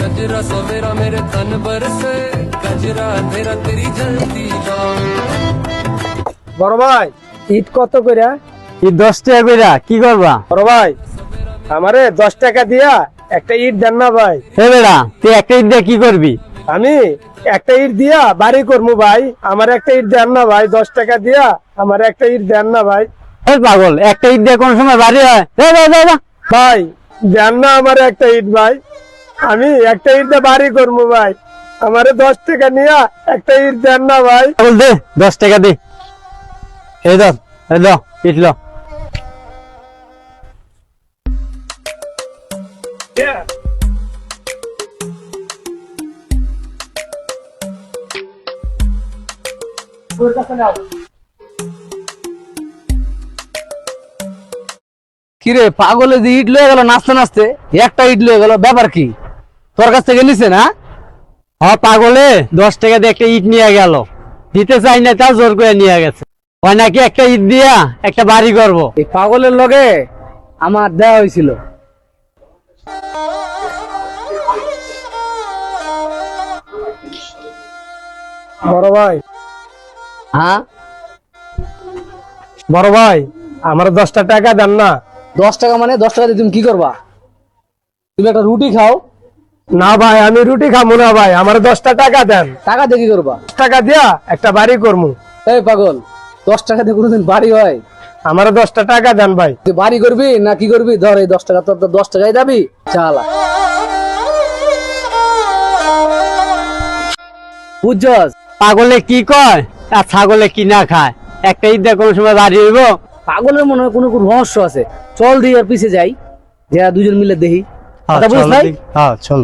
गजरा सवेरा मेरे तन बरसे गजरा तेरा तेरी जलती বড় ভাই ঈদ কত কইরা? ঈদ 10 টাকা কইরা। কি করবা? বড় ভাই আমারে 10 টাকা দিয়া একটা ঈদ দেন না ভাই। হে বেড়া, তুই একটা ঈদ দিয়ে কি করবি? আমি একটা ঈদ দিয়া বাড়ি করবো ভাই, আমার একটা ঈদ দেন না ভাই। 10 টাকা দিয়া আমার একটা ঈদ দেন না ভাই। এই পাগল, একটা ঈদ দিয়ে কোন সময় বাড়ি হয়? ভাই দেন না আমার একটা ঈদ ভাই, আমি একটা ঈদ দিয়ে বাড়ি করবো ভাই, আমারে 10 টাকা নিয়া একটা ঈদ দেন না ভাই। পাগল দে 10 টাকা দে। এই দাও, এই দাও, ঈদ লো। কিরে পাগলে যে ইট লয়ে গেল নাচতে নাচতে, একটা ইট লয়ে গেল, ব্যাপার কি? তোর কাছ থেকে নিছে না? হ্যাঁ পাগলে 10 টাকা দিয়ে একটা ইট নিয়ে গেল, দিতে চাই না তাও জোর করে নিয়ে গেছে। ওই নাকি একটা ইট দিয়া একটা বাড়ি করবো। এই পাগলের লগে আমার দেওয়া হয়েছিল। বড় ভাই, হ্যাঁ বড় ভাই আমার 10 টাকা দেন না। 10 টাকা মানে 10 টাকা দিয়ে তুমি কি করবা? তুমি একটা রুটি খাও। না ভাই আমি রুটি খাবো না ভাই, আমার 10 টাকা দেন। টাকা দিয়ে কি করবা? 10 টাকা দিয়া একটা বাড়ি করবো। এই পাগল, 10 টাকা দিয়ে কোনোদিন বাড়ি হয়? আমার 10 টাকা দেন ভাই। তুই বাড়ি করবি না কি করবি? ধর এই 10 টাকা, তোর 10 টাকাই যাবি। চালা বুঝছস? পাগলে কি কয় আর ছাগলে কি না খায়। একটা ঈদ দিয়ে কোনো সময় বাড়ি হইব? পাগলের মনে হয় কোনো রহস্য আছে। চল দিয়ে আর পিছে যাই, যে দুজন মিলে দেখি। হ্যাঁ চল।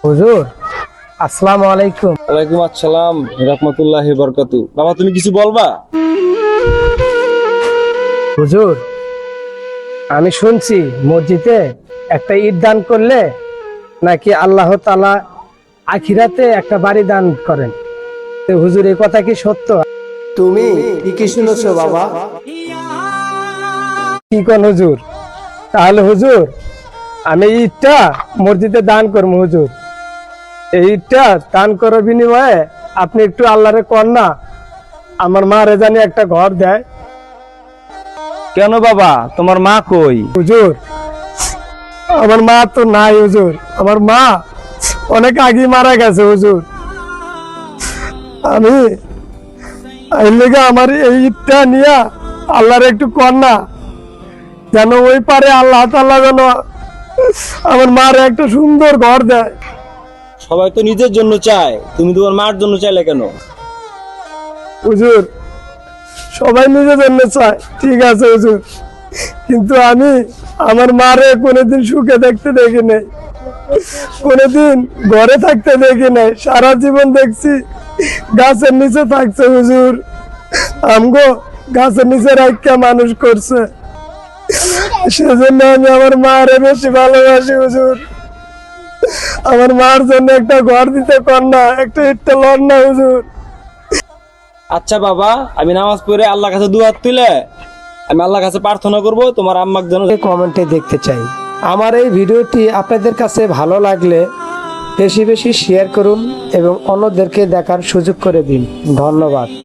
হুজুর আসসালামু আলাইকুম। ওয়ালাইকুম আসসালাম রাহমাতুল্লাহি বারাকাতু। বাবা তুমি কিছু বলবা? হুজুর আমি শুনছি মসজিদে একটা ঈদ দান করলে নাকি আল্লাহ তাআলা আখিরাতে একটা বাড়ি দান করেন। তো হুজুর এই কথা কি সত্য? তুমি কি শুনেছো বাবা? কি কোন হুজুর? তাহলে হুজুর আমি ঈদটা মসজিদে দান করবো হুজুর। এই ঈদটা দান করার বিনিময়ে আপনি একটু আল্লাহরে কর না আমার মা রে জানি একটা ঘর দেয়। কেন বাবা, তোমার মা কই? হুজুর আমার মা তো নাই হুজুর, আমার মা অনেক আগে মারা গেছে হুজুর। আমি আমার এই ঈদটা নিয়ে আল্লাহর একটু কর না, যেন ওই পারে আল্লাহ তাআলা যেন আমার মার একটা সুন্দর ঘর দেয়। সবাই তো নিজের জন্য চায়, তুমি তোমার মার জন্য চাইলে কেন? হুজুর সবাই নিজের জন্য চায়, ঠিক আছে হুজুর, কিন্তু আমি আমার মারে কোনোদিন সুখে দেখতে দেখি নাই, কোনোদিন ঘরে থাকতে দেখি নাই। সারা জীবন দেখছি গাছের নিচে থাকছে হুজুর, আমগো গাছের নিচে রাখা মানুষ করছে। সেজন্য আমি আমার মারে বেশি ভালোবাসি হুজুর। আমার মার জন্য একটা ঘর দিতে কর না, একটা ইটটা লন না হুজুর। আচ্ছা বাবা, আমি নামাজ পড়ে আল্লাহর কাছে দুহাত তুলে আমি আল্লাহর কাছে প্রার্থনা করব তোমার আম্মাকে যেন কমেন্টে দেখতে চাই। আমার এই ভিডিওটি আপনাদের কাছে ভালো লাগলে বেশি বেশি শেয়ার করুন এবং অন্যদেরকে দেখার সুযোগ করে দিন। ধন্যবাদ।